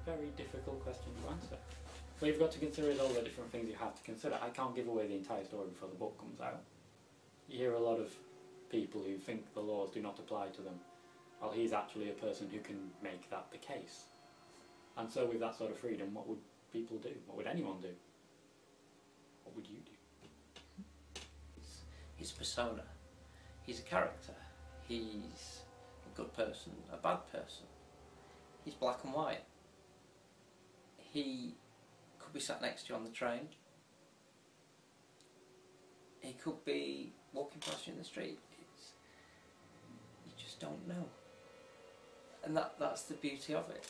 very difficult question to answer. What you've got to consider is all the different things you have to consider. I can't give away the entire story before the book comes out. You hear a lot of people who think the laws do not apply to them. Well, he's actually a person who can make that the case. And so with that sort of freedom, what would people do? What would anyone do? What would you do? His persona. He's a character. He's a good person, a bad person. He's black and white. He could be sat next to you on the train. He could be walking past you in the street. You just don't know. And that's the beauty of it.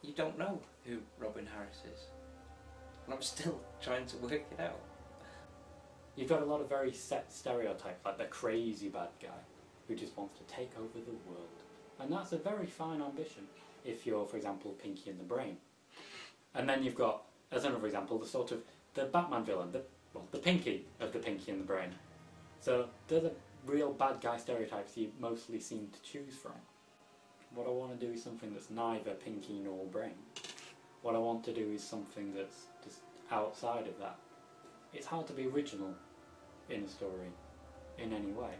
You don't know who Robin Harris is. And I'm still trying to work it out. You've got a lot of very set stereotypes, like the crazy bad guy who just wants to take over the world. And that's a very fine ambition if you're, for example, Pinky and the Brain. And then you've got, as another example, the Batman villain, the Pinky of the Pinky and the Brain. So they're the real bad guy stereotypes you mostly seem to choose from. What I want to do is something that's neither Pinky nor Brain. What I want to do is something that's just outside of that. It's hard to be original in a story in any way.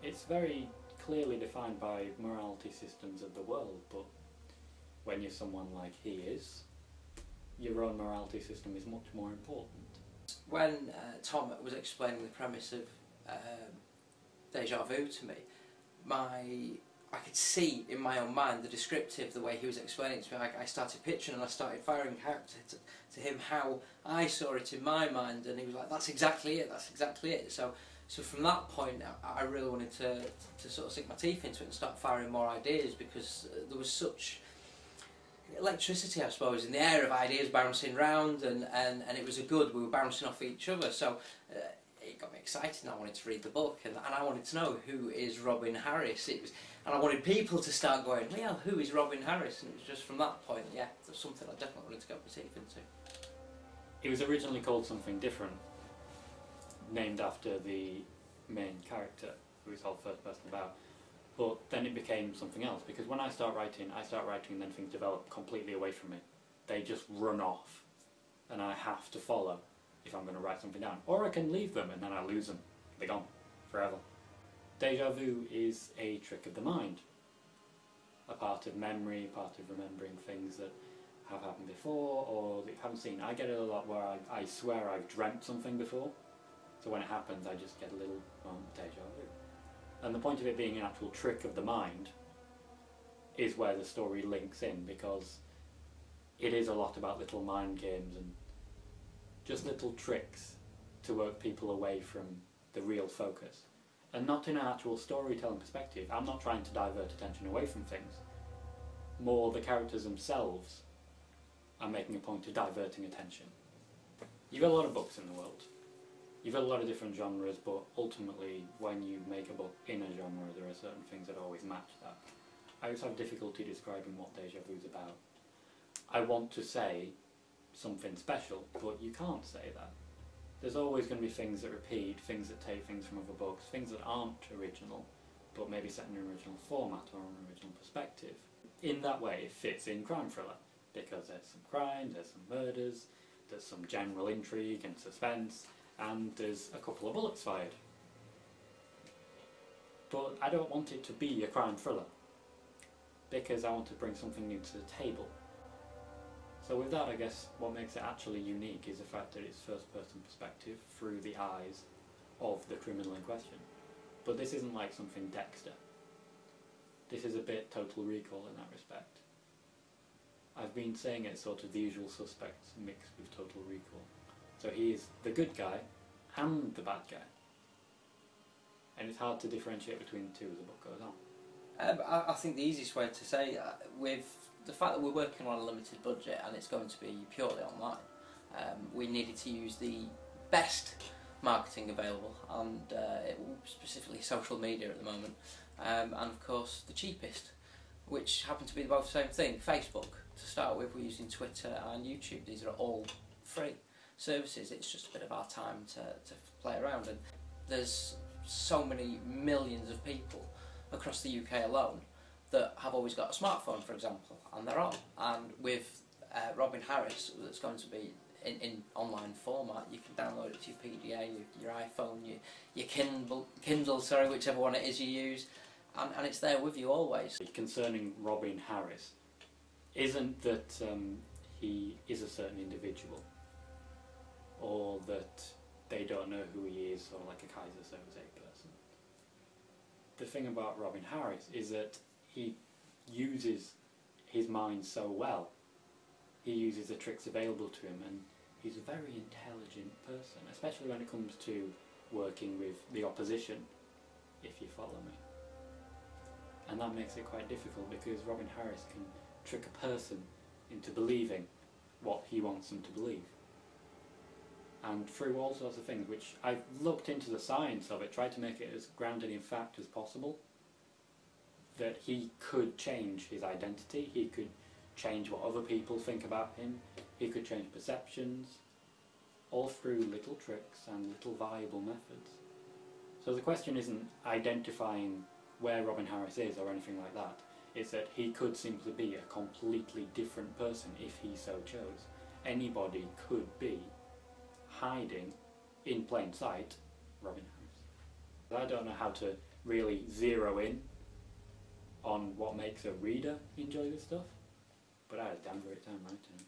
It's very clearly defined by morality systems of the world, but when you're someone like he is, your own morality system is much more important. When Tom was explaining the premise of Deja Vu to me, I could see in my own mind the descriptive, the way he was explaining it to me. I started pitching and I started firing character to him how I saw it in my mind, and he was like, that's exactly it, that's exactly it. So from that point I really wanted to sort of sink my teeth into it and start firing more ideas, because there was such electricity, I suppose, in the air of ideas bouncing round, and it was we were bouncing off each other. So it got me excited, and I wanted to read the book, and I wanted to know who is Robin Harris. And I wanted people to start going, well, who is Robin Harris? And it was just from that point, yeah, there's something I definitely wanted to get my teeth into. It was originally called something different, named after the main character, who is all first person about. But then it became something else, because when I start writing and then things develop completely away from me. They just run off, and I have to follow if I'm going to write something down. Or I can leave them and then I lose them. They're gone forever. Deja vu is a trick of the mind. A part of memory, a part of remembering things that have happened before or that you haven't seen. I get it a lot where I swear I've dreamt something before, so when it happens I just get a little deja vu. And the point of it being an actual trick of the mind is where the story links in, because it is a lot about little mind games and just little tricks to work people away from the real focus. And not in an actual storytelling perspective. I'm not trying to divert attention away from things. More the characters themselves are making a point of diverting attention. You've got a lot of books in the world. You've got a lot of different genres, but ultimately when you make a book in a genre there are certain things that always match that. I always have difficulty describing what Deja Vu is about. I want to say something special, but you can't say that. There's always going to be things that repeat, things that take things from other books, things that aren't original, but maybe set in an original format or an original perspective. In that way it fits in crime thriller, because there's some crimes, there's some murders, there's some general intrigue and suspense, and there's a couple of bullets fired. But I don't want it to be a crime thriller, because I want to bring something new to the table. So with that, I guess what makes it actually unique is the fact that it's first-person perspective through the eyes of the criminal in question. But this isn't like something Dexter. This is a bit Total Recall in that respect. I've been saying it's sort of The Usual Suspects mixed with Total Recall. So he is the good guy and the bad guy. And it's hard to differentiate between the two as the book goes on. I think the easiest way to say, with the fact that we're working on a limited budget and it's going to be purely online, we needed to use the best marketing available, and specifically social media at the moment, and of course the cheapest, which happen to be both the same thing. Facebook, to start with, we're using Twitter and YouTube. These are all free services. It's just a bit of our time to play around, and there's so many millions of people across the UK alone that have always got a smartphone, for example, and they're on. And with Robin Harris that's going to be in online format. You can download it to your PDA, your iPhone, your Kindle, sorry, whichever one it is you use, and it's there with you always. Concerning Robin Harris, isn't that he is a certain individual, or that they don't know who he is, or like a Kaiser Soze person. The thing about Robin Harris is that he uses his mind so well. He uses the tricks available to him, and he's a very intelligent person, especially when it comes to working with the opposition, if you follow me. And that makes it quite difficult, because Robin Harris can trick a person into believing what he wants them to believe. And through all sorts of things, which I've looked into the science of it, tried to make it as grounded in fact as possible, that he could change his identity, he could change what other people think about him, he could change perceptions, all through little tricks and little viable methods. So the question isn't identifying where Robin Harris is or anything like that, it's that he could simply be a completely different person if he so chose. Anybody could be hiding in plain sight Robin Harris. I don't know how to really zero in on what makes a reader enjoy this stuff, but I had a damn great time writing it.